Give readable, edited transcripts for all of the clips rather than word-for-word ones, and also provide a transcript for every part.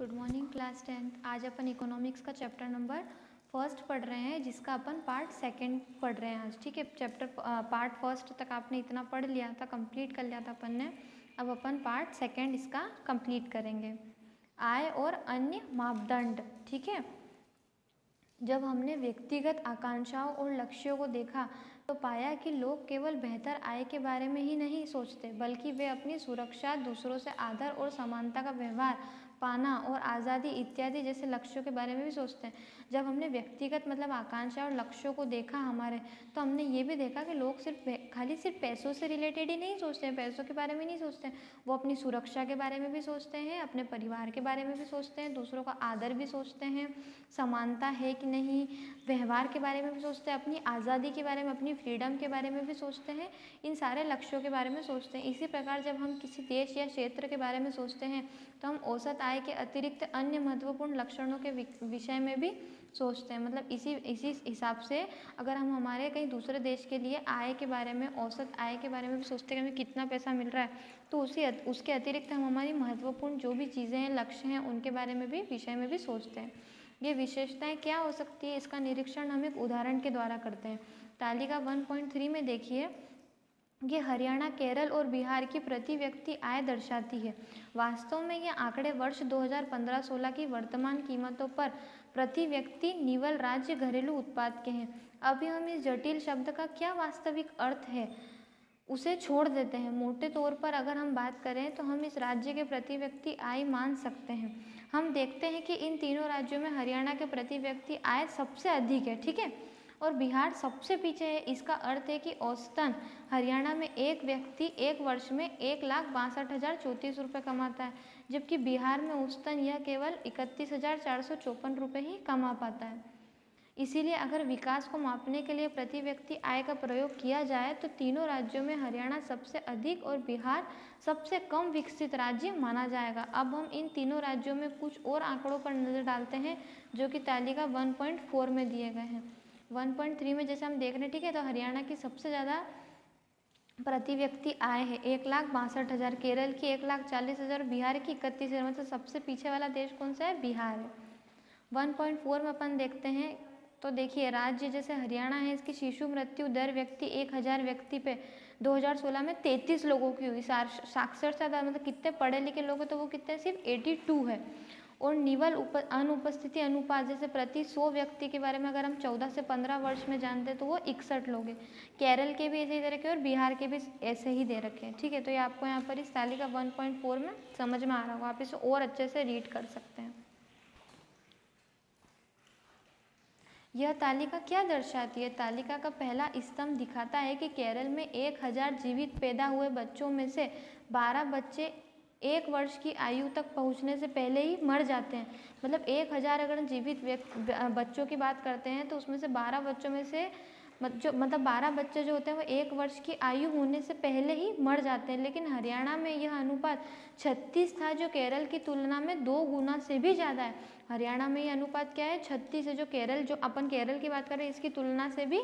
Good morning class 10th। आज अपन economics का chapter number first पढ़ रहे हैं, जिसका अपन पार्ट सेकंड पढ़ रहे हैं आज। ठीक है, चैप्टर पार्ट फर्स्ट तक आपने इतना पढ़ लिया था, कंप्लीट कर लिया था अपन ने। अब अपन पार्ट सेकंड इसका कंप्लीट करेंगे। आय और अन्य मापदंड। ठीक है, जब हमने व्यक्तिगत आकांक्षाओं और लक्ष्यों को देखा तो पाया कि लोग केवल बेहतर आय के बारे में ही नहीं सोचते, बल्कि वे अपनी सुरक्षा, दूसरों से आदर और समानता का व्यवहार पाना और आज़ादी इत्यादि जैसे लक्ष्यों के बारे में भी सोचते हैं। जब हमने व्यक्तिगत मतलब आकांक्षा और लक्ष्यों को देखा हमारे, तो हमने ये भी देखा कि लोग खाली सिर्फ पैसों से रिलेटेड ही नहीं सोचते हैं, पैसों के बारे में नहीं सोचते हैं, वो अपनी सुरक्षा के बारे में भी सोचते हैं, अपने परिवार के बारे में भी सोचते हैं, दूसरों का आदर भी सोचते हैं, समानता है कि नहीं, व्यवहार के बारे में भी सोचते हैं, अपनी आज़ादी के बारे में, अपनी फ्रीडम के बारे में भी सोचते हैं, इन सारे लक्ष्यों के बारे में सोचते हैं। इसी प्रकार जब हम किसी देश या क्षेत्र के बारे में सोचते हैं तो हम औसत आय के अतिरिक्त अन्य महत्वपूर्ण लक्षणों के विषय में भी सोचते हैं। मतलब इसी हिसाब से अगर हम हमारे कहीं दूसरे देश के लिए आय के बारे में, औसत आय के बारे में भी सोचते हैं कि हमें कितना पैसा मिल रहा है, तो उसके अतिरिक्त हम हमारी महत्वपूर्ण जो भी चीज़ें हैं, लक्ष्य हैं, उनके बारे में भी, विषय में भी सोचते हैं। ये विशेषताएं क्या हो सकती है, इसका निरीक्षण हम एक उदाहरण के द्वारा करते हैं। तालिका 1.3 में देखिए, ये हरियाणा, केरल और बिहार की प्रति व्यक्ति आय दर्शाती है। वास्तव में ये आंकड़े वर्ष 2015-16 की वर्तमान कीमतों पर प्रति व्यक्ति निवल राज्य घरेलू उत्पाद के हैं। अभी हम इस जटिल शब्द का क्या वास्तविक अर्थ है उसे छोड़ देते हैं। मोटे तौर पर अगर हम बात करें तो हम इस राज्य के प्रति व्यक्ति आय मान सकते हैं। हम देखते हैं कि इन तीनों राज्यों में हरियाणा के प्रति व्यक्ति आय सबसे अधिक है, ठीक है, और बिहार सबसे पीछे है। इसका अर्थ है कि औसतन हरियाणा में एक व्यक्ति एक वर्ष में 1,62,034 रुपये कमाता है, जबकि बिहार में औसतन यह केवल 31,454 रुपये ही कमा पाता है। इसीलिए अगर विकास को मापने के लिए प्रति व्यक्ति आय का प्रयोग किया जाए तो तीनों राज्यों में हरियाणा सबसे अधिक और बिहार सबसे कम विकसित राज्य माना जाएगा। अब हम इन तीनों राज्यों में कुछ और आंकड़ों पर नज़र डालते हैं जो कि तालिका 1.4 में दिए गए हैं। 1.3 में जैसे हम देख रहे हैं, ठीक है, तो हरियाणा की सबसे ज़्यादा प्रति व्यक्ति आय है 1,62,000, केरल की 1,40,000, बिहार की 31,000। मतलब सबसे पीछे वाला देश कौन सा है? बिहार है। 1.4 में अपन देखते हैं तो देखिए, राज्य जैसे हरियाणा है, इसकी शिशु मृत्यु दर व्यक्ति 1,000 व्यक्ति पे 2016 में 33 लोगों की हुई। साक्षरता दर मतलब कितने पढ़े लिखे लोग हैं तो वो कितने, सिर्फ 82 है। और निवल अनुपस्थिति अनुपात जैसे प्रति 100 व्यक्ति के बारे में अगर हम 14 से 15 वर्ष में जानते हैं तो वो 61 लोग हैं। केरल के भी ऐसे ही दे रखे और बिहार के भी ऐसे ही दे रखे हैं, ठीक है। तो ये आपको यहाँ पर इस तालिका 1.4 में समझ में आ रहा होगा, आप इसे और अच्छे से रीड कर सकते हैं। यह तालिका क्या दर्शाती है? तालिका का पहला स्तंभ दिखाता है कि केरल में 1,000 जीवित पैदा हुए बच्चों में से 12 बच्चे 1 वर्ष की आयु तक पहुंचने से पहले ही मर जाते हैं। मतलब 1,000 अगर जीवित बच्चों की बात करते हैं तो उसमें से 12 बच्चों में से मतलब 12 बच्चे जो होते हैं वो 1 वर्ष की आयु होने से पहले ही मर जाते हैं। लेकिन हरियाणा में यह अनुपात 36 था, जो केरल की तुलना में 2 गुना से भी ज़्यादा है। हरियाणा में यह अनुपात क्या है? 36 है, जो अपन केरल की बात करें इसकी तुलना से भी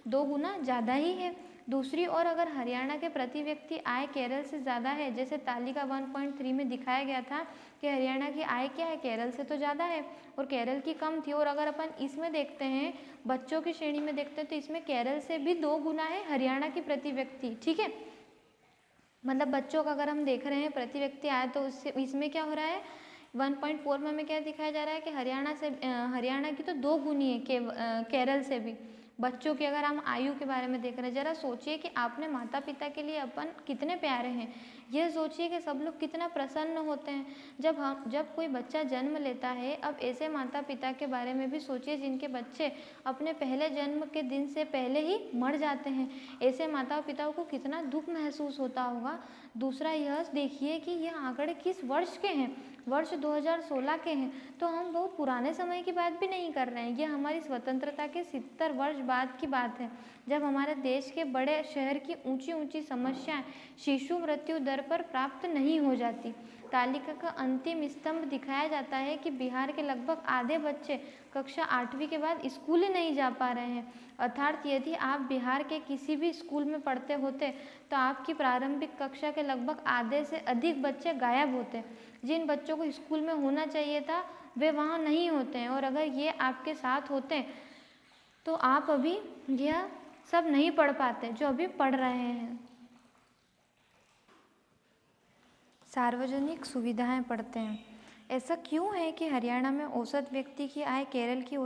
2 गुना ज़्यादा ही है। दूसरी ओर अगर हरियाणा के प्रति व्यक्ति आय केरल से ज़्यादा है, जैसे तालिका 1.3 में दिखाया गया था कि हरियाणा की आय क्या है, केरल से तो ज़्यादा है और केरल की कम थी। और अगर अपन इसमें देखते हैं, बच्चों की श्रेणी में देखते हैं, तो इसमें केरल से भी 2 गुना है हरियाणा की प्रति व्यक्ति, ठीक है। मतलब बच्चों का अगर हम देख रहे हैं प्रति व्यक्ति आय, तो इसमें क्या हो रहा है, 1.4 में हमें क्या दिखाया जा रहा है कि हरियाणा की तो 2 गुनी है केरल से भी। बच्चों की अगर हम आयु के बारे में देख रहे हैं, ज़रा सोचिए कि आपने माता पिता के लिए अपन कितने प्यारे हैं। यह सोचिए कि सब लोग कितना प्रसन्न होते हैं जब कोई बच्चा जन्म लेता है। अब ऐसे माता पिता के बारे में भी सोचिए जिनके बच्चे अपने पहले जन्म के दिन से पहले ही मर जाते हैं। ऐसे माता पिताओं को कितना दुख महसूस होता होगा। दूसरा यह देखिए कि यह आंकड़े किस वर्ष के हैं, वर्ष 2016 के हैं, तो हम बहुत पुराने समय की बात भी नहीं कर रहे हैं। ये हमारी स्वतंत्रता के 70 वर्ष बाद की बात है, जब हमारे देश के बड़े शहर की ऊंची ऊंची समस्याएं शिशु मृत्यु दर पर प्राप्त नहीं हो जाती। तालिका का अंतिम स्तंभ दिखाया जाता है कि बिहार के लगभग आधे बच्चे कक्षा 8वीं के बाद स्कूल ही नहीं जा पा रहे हैं। अर्थात यदि आप बिहार के किसी भी स्कूल में पढ़ते होते तो आपकी प्रारंभिक कक्षा के लगभग आधे से अधिक बच्चे गायब होते। जिन बच्चों को स्कूल में होना चाहिए था वे वहाँ नहीं होते हैं, और अगर ये आपके साथ होते तो आप अभी यह सब नहीं पढ़ पाते जो अभी पढ़ रहे हैं। सार्वजनिक सुविधाएं पढ़ते हैं। ऐसा क्यों है कि हरियाणा में औसत व्यक्ति की आय केरल की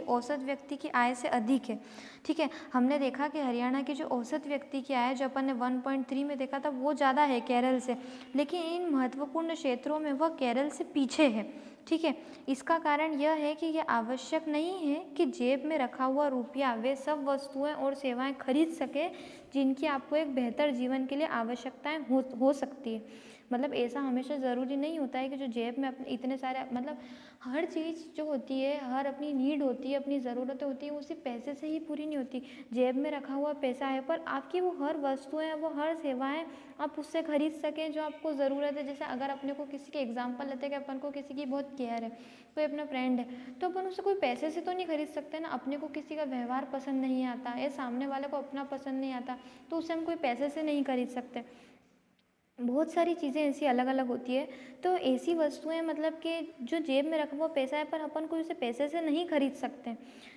औसत व्यक्ति की आय से अधिक है। ठीक है, हमने देखा कि हरियाणा की जो औसत व्यक्ति की आय जो अपन ने 1.3 में देखा था वो ज़्यादा है केरल से, लेकिन इन महत्वपूर्ण क्षेत्रों में वह केरल से पीछे है। ठीक है, इसका कारण यह है कि यह आवश्यक नहीं है कि जेब में रखा हुआ रुपया वे सब वस्तुएं और सेवाएं खरीद सके जिनकी आपको एक बेहतर जीवन के लिए आवश्यकताएं हो सकती है। मतलब ऐसा हमेशा ज़रूरी नहीं होता है कि जो जेब में अपने इतने सारे, मतलब हर चीज़ जो होती है, हर अपनी नीड होती है, अपनी ज़रूरतें होती हैं, वो सिर्फ पैसे से ही पूरी नहीं होती। जेब में रखा हुआ पैसा है पर आपकी वो हर वस्तुएं, वो हर सेवाएं आप उससे खरीद सकें जो आपको ज़रूरत है। जैसे अगर अपने को किसी के एग्जाम्पल लेते हैं कि अपन को किसी की बहुत केयर है, कोई अपना फ्रेंड है, तो अपन उससे कोई पैसे से तो नहीं खरीद सकते ना। अपने को किसी का व्यवहार पसंद नहीं आता या सामने वाले को अपना पसंद नहीं आता तो उससे हम कोई पैसे से नहीं खरीद सकते। बहुत सारी चीज़ें ऐसी अलग अलग होती है। तो ऐसी वस्तुएं मतलब कि जो जेब में रखा हुआ पैसा है पर अपन कोई उसे पैसे से नहीं खरीद सकते,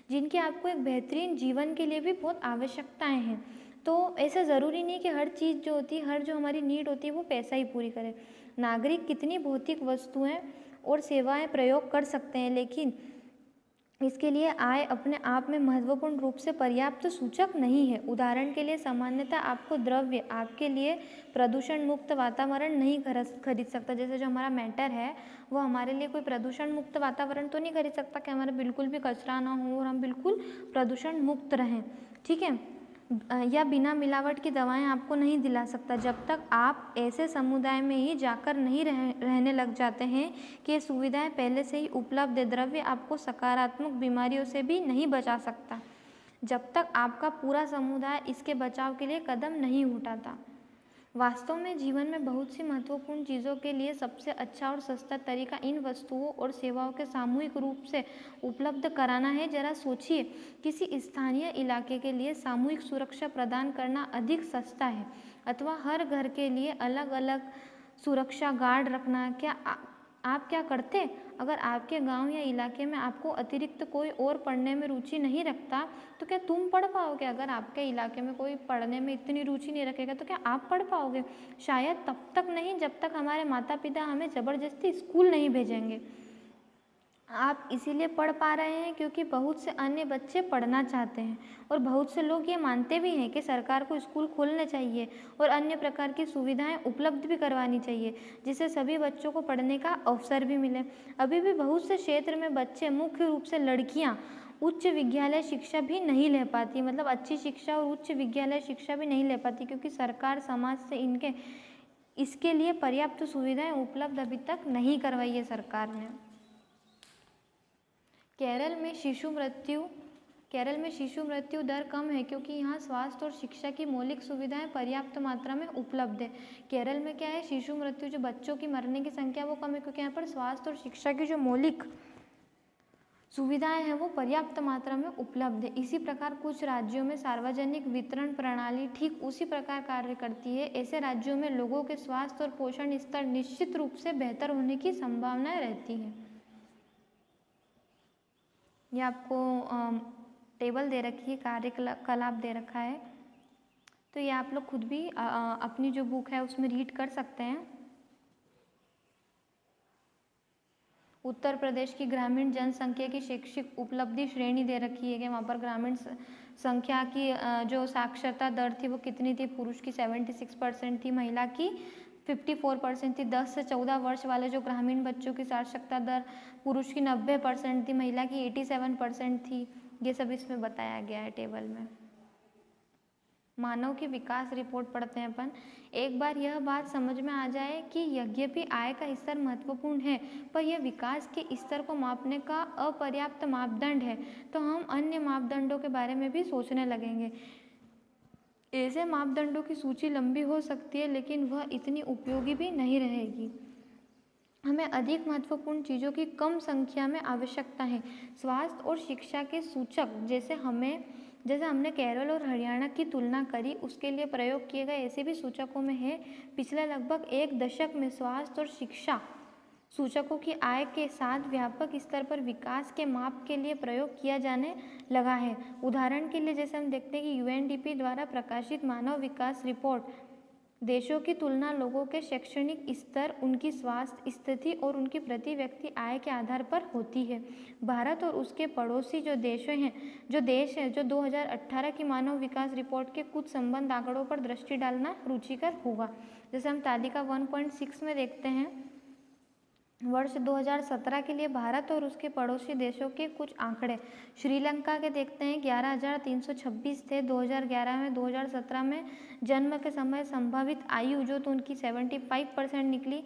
जिनकी आपको एक बेहतरीन जीवन के लिए भी बहुत आवश्यकताएं हैं। तो ऐसा ज़रूरी नहीं कि हर चीज़ जो होती है, हर जो हमारी नीड होती है वो पैसा ही पूरी करे। नागरिक कितनी भौतिक वस्तुएं और सेवाएं प्रयोग कर सकते हैं, लेकिन इसके लिए आय अपने आप में महत्वपूर्ण रूप से पर्याप्त सूचक नहीं है। उदाहरण के लिए सामान्यतः आपको द्रव्य आपके लिए प्रदूषण मुक्त वातावरण नहीं खरीद सकता। जैसे जो हमारा मैटर है वो हमारे लिए कोई प्रदूषण मुक्त वातावरण तो नहीं खरीद सकता कि हमारा बिल्कुल भी कचरा ना हो और हम बिल्कुल प्रदूषण मुक्त रहें। ठीक है, या बिना मिलावट की दवाएं आपको नहीं दिला सकता जब तक आप ऐसे समुदाय में ही जाकर नहीं रहने लग जाते हैं कि ये सुविधाएं पहले से ही उपलब्ध है। द्रव्य आपको सकारात्मक बीमारियों से भी नहीं बचा सकता जब तक आपका पूरा समुदाय इसके बचाव के लिए कदम नहीं उठाता। वास्तव में जीवन में बहुत सी महत्वपूर्ण चीज़ों के लिए सबसे अच्छा और सस्ता तरीका इन वस्तुओं और सेवाओं के सामूहिक रूप से उपलब्ध कराना है। जरा सोचिए, किसी स्थानीय इलाके के लिए सामूहिक सुरक्षा प्रदान करना अधिक सस्ता है अथवा हर घर के लिए अलग अलग सुरक्षा गार्ड रखना। क्या आप क्या करते? अगर आपके गांव या इलाके में आपको अतिरिक्त कोई और पढ़ने में रुचि नहीं रखता तो क्या तुम पढ़ पाओगे? अगर आपके इलाके में कोई पढ़ने में इतनी रुचि नहीं रखेगा तो क्या आप पढ़ पाओगे? शायद तब तक नहीं जब तक हमारे माता पिता हमें ज़बरदस्ती स्कूल नहीं भेजेंगे। आप इसीलिए पढ़ पा रहे हैं क्योंकि बहुत से अन्य बच्चे पढ़ना चाहते हैं, और बहुत से लोग ये मानते भी हैं कि सरकार को स्कूल खोलने चाहिए और अन्य प्रकार की सुविधाएं उपलब्ध भी करवानी चाहिए जिससे सभी बच्चों को पढ़ने का अवसर भी मिले। अभी भी बहुत से क्षेत्र में बच्चे, मुख्य रूप से लड़कियां, उच्च विद्यालय शिक्षा भी नहीं ले पाती, मतलब अच्छी शिक्षा और उच्च विद्यालय शिक्षा भी नहीं ले पाती क्योंकि सरकार समाज से इसके लिए पर्याप्त सुविधाएं उपलब्ध अभी तक नहीं करवाई है सरकार ने। केरल में शिशु मृत्यु दर कम है क्योंकि यहाँ स्वास्थ्य और शिक्षा की मौलिक सुविधाएं पर्याप्त मात्रा में उपलब्ध है। केरल में क्या है, शिशु मृत्यु, जो बच्चों की मरने की संख्या वो कम है क्योंकि यहाँ पर स्वास्थ्य और शिक्षा की जो मौलिक सुविधाएं हैं वो पर्याप्त मात्रा में उपलब्ध है। इसी प्रकार कुछ राज्यों में सार्वजनिक वितरण प्रणाली ठीक उसी प्रकार कार्य करती है। ऐसे राज्यों में लोगों के स्वास्थ्य और पोषण स्तर निश्चित रूप से बेहतर होने की संभावनाएं रहती है। ये आपको टेबल दे रखी है, कार्यकलाप दे रखा है, तो ये आप लोग खुद भी अपनी जो बुक है उसमें रीड कर सकते हैं। उत्तर प्रदेश की ग्रामीण जनसंख्या की शैक्षिक उपलब्धि श्रेणी दे रखी है कि वहाँ पर ग्रामीण संख्या की जो साक्षरता दर थी वो कितनी थी। पुरुष की 76% थी, महिला की 54% थी। 10 से 14 वर्ष वाले जो ग्रामीण बच्चों की साक्षरता दर पुरुष की 90% थी, महिला की 87% थी। ये सब इसमें बताया गया है टेबल में। मानव की विकास रिपोर्ट पढ़ते हैं अपन। एक बार यह बात समझ में आ जाए कि यद्यपि आय का स्तर महत्वपूर्ण है पर यह विकास के स्तर को मापने का अपर्याप्त मापदंड है तो हम अन्य मापदंडों के बारे में भी सोचने लगेंगे। ऐसे मापदंडों की सूची लंबी हो सकती है, लेकिन वह इतनी उपयोगी भी नहीं रहेगी। हमें अधिक महत्वपूर्ण चीज़ों की कम संख्या में आवश्यकता है। स्वास्थ्य और शिक्षा के सूचक जैसे हमने केरल और हरियाणा की तुलना करी, उसके लिए प्रयोग किए गए ऐसे भी सूचकों में है। पिछले लगभग एक दशक में स्वास्थ्य और शिक्षा सूचकों की आय के साथ व्यापक स्तर पर विकास के माप के लिए प्रयोग किया जाने लगा है। उदाहरण के लिए जैसे हम देखते हैं कि यूएनडीपी द्वारा प्रकाशित मानव विकास रिपोर्ट देशों की तुलना लोगों के शैक्षणिक स्तर, उनकी स्वास्थ्य स्थिति और उनकी प्रति व्यक्ति आय के आधार पर होती है। भारत और उसके पड़ोसी जो देश है जो 2018 की मानव विकास रिपोर्ट के कुछ संबंध आंकड़ों पर दृष्टि डालना रुचिकर होगा। जैसे हम तालिका 1.6 में देखते हैं, वर्ष 2017 के लिए भारत और उसके पड़ोसी देशों के कुछ आंकड़े। श्रीलंका के देखते हैं 11,326 थे 2011 में। 2017 में जन्म के समय संभावित आयु जो तो उनकी 75% निकली।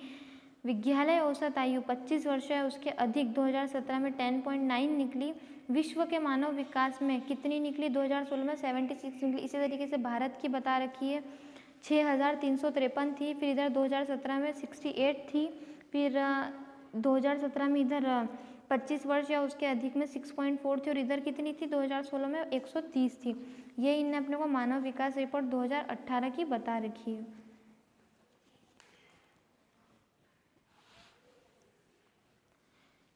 विद्यालय औसत आयु 25 वर्ष है, उसके अधिक 2017 में 10.9 निकली। विश्व के मानव विकास में कितनी निकली? 2016 में 76 निकली। इसी तरीके से भारत की बता रखी है 6,353 थी, फिर इधर 2017 में 68 थी, फिर 2017 में इधर 25 वर्ष या उसके अधिक में 6.4 थी, और इधर कितनी थी 2016 में 130 थी। ये इनने अपने को मानव विकास रिपोर्ट 2018 की बता रखी है।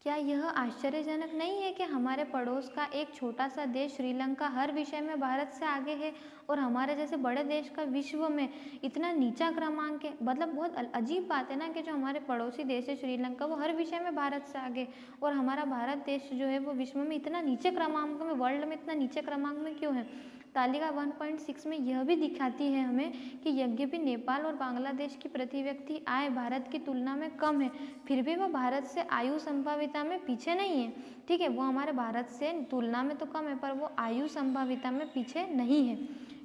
क्या यह आश्चर्यजनक नहीं है कि हमारे पड़ोस का एक छोटा सा देश श्रीलंका हर विषय में भारत से आगे है, और हमारे जैसे बड़े देश का विश्व में इतना नीचा क्रमांक है। मतलब बहुत अजीब बात है ना कि जो हमारे पड़ोसी देश है श्रीलंका, वो हर विषय में भारत से आगे, और हमारा भारत देश जो है वो विश्व में इतना नीचे क्रमांक में, वर्ल्ड में इतना नीचे क्रमांक में क्यों है। तालिका 1.6 में यह भी दिखाती है हमें कि यद्यपि नेपाल और बांग्लादेश की प्रति व्यक्ति आय भारत की तुलना में कम है, फिर भी वह भारत से आयु संभाविता में पीछे नहीं है। ठीक है, वो हमारे भारत से तुलना में तो कम है, पर वो आयु संभाविता में पीछे नहीं है।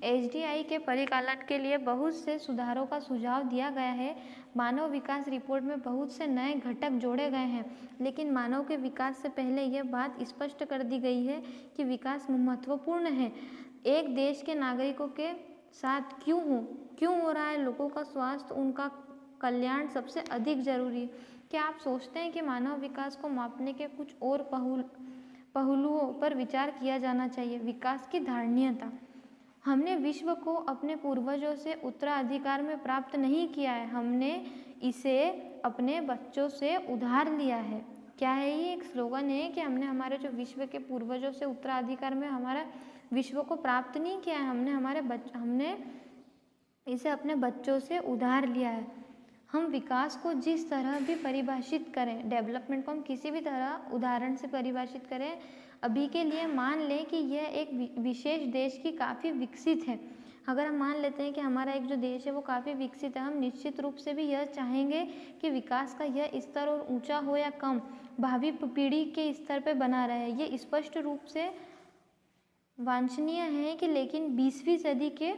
एचडीआई के परिचालन के लिए बहुत से सुधारों का सुझाव दिया गया है। मानव विकास रिपोर्ट में बहुत से नए घटक जोड़े गए हैं, लेकिन मानव के विकास से पहले यह बात स्पष्ट कर दी गई है कि विकास महत्वपूर्ण है। एक देश के नागरिकों के साथ क्यों हो रहा है, लोगों का स्वास्थ्य, उनका कल्याण सबसे अधिक जरूरी है। क्या आप सोचते हैं कि मानव विकास को मापने के कुछ और पहलुओं पर विचार किया जाना चाहिए? विकास की धारणीयता। हमने विश्व को अपने पूर्वजों से उत्तराधिकार में प्राप्त नहीं किया है, हमने इसे अपने बच्चों से उधार लिया है। क्या है ये? एक स्लोगन है कि हमने हमारे जो विश्व के पूर्वजों से उत्तराधिकार में हमारा विश्व को प्राप्त नहीं किया है, हमने इसे अपने बच्चों से उधार लिया है। हम विकास को जिस तरह भी परिभाषित करें, डेवलपमेंट को हम किसी भी तरह उदाहरण से परिभाषित करें, अभी के लिए मान लें कि यह एक विशेष देश की काफ़ी विकसित है। अगर हम मान लेते हैं कि हमारा एक जो देश है वो काफ़ी विकसित है, हम निश्चित रूप से भी यह चाहेंगे कि विकास का यह स्तर और ऊंचा हो या कम, भावी पीढ़ी के स्तर पर बना रहे। ये स्पष्ट रूप से वांछनीय है कि लेकिन 20वीं सदी के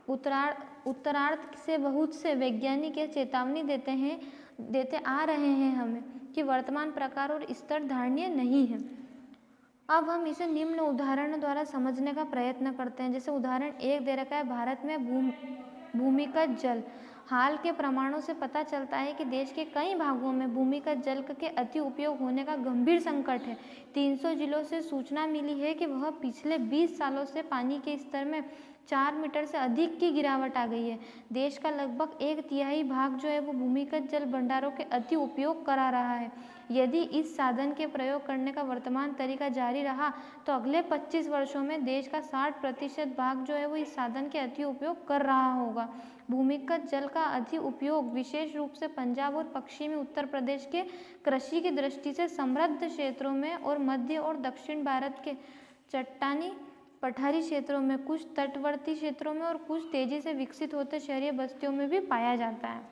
उत्तरार्ध से बहुत से वैज्ञानिक यह चेतावनी देते आ रहे हैं हमें कि वर्तमान प्रकार और स्तर धारणीय नहीं है। अब हम इसे निम्न उदाहरणों द्वारा समझने का प्रयत्न करते हैं। जैसे उदाहरण 1 दे रखा है, भारत में भूमिगत जल। हाल के प्रमाणों से पता चलता है कि देश के कई भागों में भूमिगत जल के अति उपयोग होने का गंभीर संकट है। 300 जिलों से सूचना मिली है कि वह पिछले 20 सालों से पानी के स्तर में 4 मीटर से अधिक की गिरावट आ गई है। देश का लगभग 1/3 भाग जो है वो भूमिगत जल भंडारों के अति उपयोग करा रहा है। यदि इस साधन के प्रयोग करने का वर्तमान तरीका जारी रहा तो अगले 25 वर्षों में देश का 60% भाग जो है वो इस साधन के अति उपयोग कर रहा होगा। भूमिगत जल का अति उपयोग विशेष रूप से पंजाब और पश्चिमी उत्तर प्रदेश के कृषि की दृष्टि से समृद्ध क्षेत्रों में और मध्य और दक्षिण भारत के चट्टानी पठारी क्षेत्रों में, कुछ तटवर्ती क्षेत्रों में और कुछ तेजी से विकसित होते शहरी बस्तियों में भी पाया जाता है।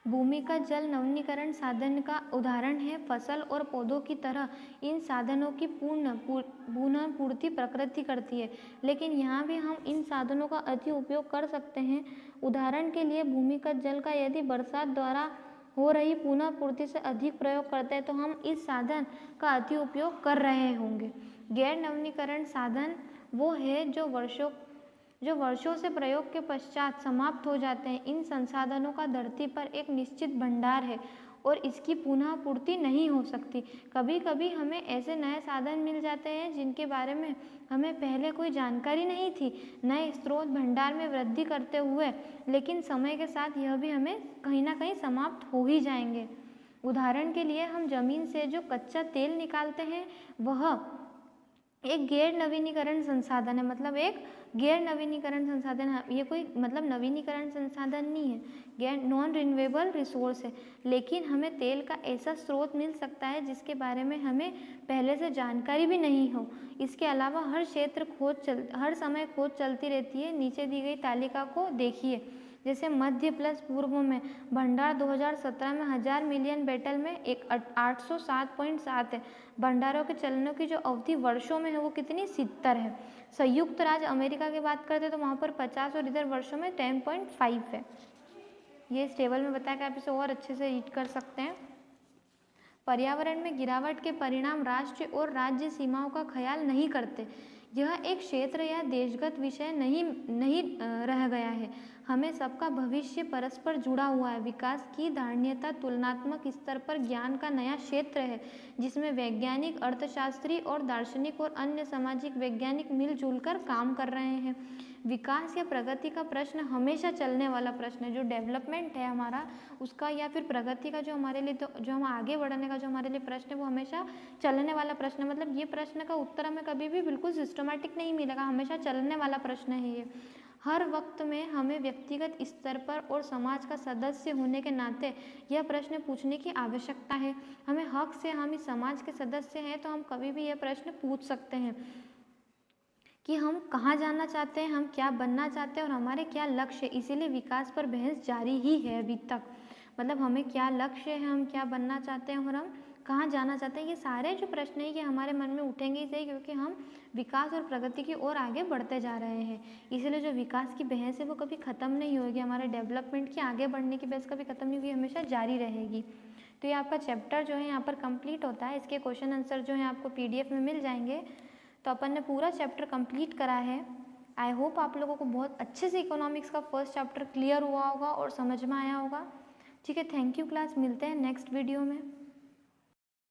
भूमिगत जल नवीनीकरण साधन का उदाहरण है। फसल और पौधों की तरह इन साधनों की पुनःपूर्ति प्रकृति करती है, लेकिन यहाँ भी हम इन साधनों का अति उपयोग कर सकते हैं। उदाहरण के लिए भूमिगत जल का यदि बरसात द्वारा हो रही पुनः पूर्ति से अधिक प्रयोग करते हैं तो हम इस साधन का अति उपयोग कर रहे होंगे। गैर नवीनीकरण साधन वो है जो वर्षों से प्रयोग के पश्चात समाप्त हो जाते हैं। इन संसाधनों का धरती पर एक निश्चित भंडार है और इसकी पुनः पूर्ति नहीं हो सकती। कभी कभी हमें ऐसे नए साधन मिल जाते हैं जिनके बारे में हमें पहले कोई जानकारी नहीं थी। नए स्रोत भंडार में वृद्धि करते हुए, लेकिन समय के साथ यह भी हमें कहीं ना कहीं समाप्त हो ही जाएंगे। उदाहरण के लिए हम जमीन से जो कच्चा तेल निकालते हैं वह एक गैर नवीनीकरण संसाधन है। मतलब एक गैर नवीनीकरण संसाधन है, ये कोई मतलब नवीनीकरण संसाधन नहीं है, गैर नॉन रिन्यूएबल रिसोर्स है। लेकिन हमें तेल का ऐसा स्रोत मिल सकता है जिसके बारे में हमें पहले से जानकारी भी नहीं हो। इसके अलावा हर समय खोज चलती रहती है। नीचे दी गई तालिका को देखिए। जैसे मध्य प्लस पूर्व में भंडार 2017 में 1000 मिलियन बैटल में एक 807.7 है। भंडारों के चलनों की जो अवधि वर्षों में है वो कितनी 70 है। संयुक्त राज्य अमेरिका की बात करते हैं तो वहाँ पर 50 और इधर वर्षों में 10.5 है। ये इस टेबल में बताया कि आप इसे और अच्छे से रीड कर सकते हैं। पर्यावरण में गिरावट के परिणाम राष्ट्र और राज्य सीमाओं का ख्याल नहीं करते। यह एक क्षेत्र या देशगत विषय नहीं रह गया है। हमें सबका भविष्य परस्पर जुड़ा हुआ है। विकास की धारणीयता तुलनात्मक स्तर पर ज्ञान का नया क्षेत्र है जिसमें वैज्ञानिक, अर्थशास्त्री और दार्शनिक और अन्य सामाजिक वैज्ञानिक मिलजुल कर काम कर रहे हैं। विकास या प्रगति का प्रश्न हमेशा चलने वाला प्रश्न है। जो डेवलपमेंट है हमारा उसका या फिर प्रगति का जो हमारे लिए जो हम आगे बढ़ने का जो हमारे लिए प्रश्न है वो हमेशा चलने वाला प्रश्न है। मतलब ये प्रश्न का उत्तर हमें कभी भी बिल्कुल सिस्टमैटिक नहीं मिलेगा, हमेशा चलने वाला प्रश्न है ये। हर वक्त में हमें व्यक्तिगत स्तर पर और समाज का सदस्य होने के नाते यह प्रश्न पूछने की आवश्यकता है। हमें हक से, हम इस समाज के सदस्य हैं तो हम कभी भी यह प्रश्न पूछ सकते हैं कि हम कहाँ जाना चाहते हैं, हम क्या बनना चाहते हैं और हमारे क्या लक्ष्य है। इसीलिए विकास पर बहस जारी ही है अभी तक। मतलब हमें क्या लक्ष्य है, हम क्या बनना चाहते हैं और हम कहाँ जाना चाहते हैं, ये सारे जो प्रश्न हैं ये हमारे मन में उठेंगे ही सही, क्योंकि हम विकास और प्रगति की ओर आगे बढ़ते जा रहे हैं। इसीलिए जो विकास की बहस है वो कभी ख़त्म नहीं होगी। हमारे डेवलपमेंट की, आगे बढ़ने की बहस कभी ख़त्म नहीं होगी, हमेशा जारी रहेगी। तो ये आपका चैप्टर जो है यहाँ पर कंप्लीट होता है। इसके क्वेश्चन आंसर जो है आपको PDF में मिल जाएंगे। तो अपन ने पूरा चैप्टर कंप्लीट करा है। आई होप आप लोगों को बहुत अच्छे से इकोनॉमिक्स का फर्स्ट चैप्टर क्लियर हुआ होगा और समझ में आया होगा। ठीक है, थैंक यू क्लास, मिलते हैं नेक्स्ट वीडियो में।